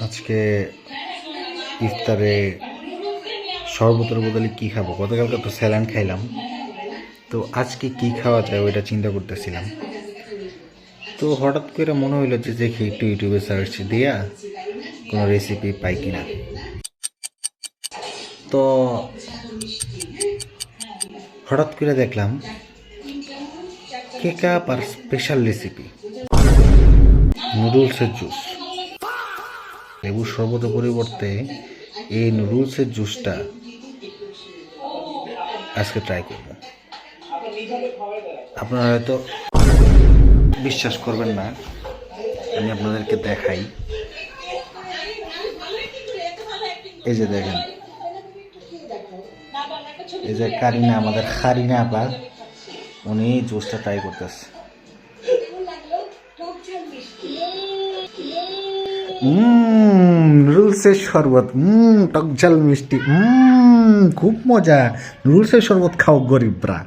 আজকে ইফতারে শরবতের বদলে কি খাবো? গতকালকে তো স্যালাড খাইলাম, তো আজকে কি খাওয়া যায় ওইটা চিন্তা করতেছিলাম। তো হঠাৎ করে মনে হইলো যে দেখি একটু ইউটিউবে সার্চ দিয়া কোনো রেসিপি পাই কিনা। তো হঠাৎ করে দেখলাম কেক আপ আর স্পেশাল রেসিপি নুডলসের জুস। লেবুর শরবতের পরিবর্তে এই নুডলসের জুসটা আজকে ট্রাই করব। আপনারা হয়তো বিশ্বাস করবেন না, আমি আপনাদেরকে দেখাই। এই যে দেখেন, এই যে কারিনা, আমাদের খারিনা আপা, উনি জুসটা ট্রাই করতেছে। নুডলসের শরবত, টক ঝাল মিষ্টি, খুব মজা। নুডলসের শরবত খাও গরিবরা।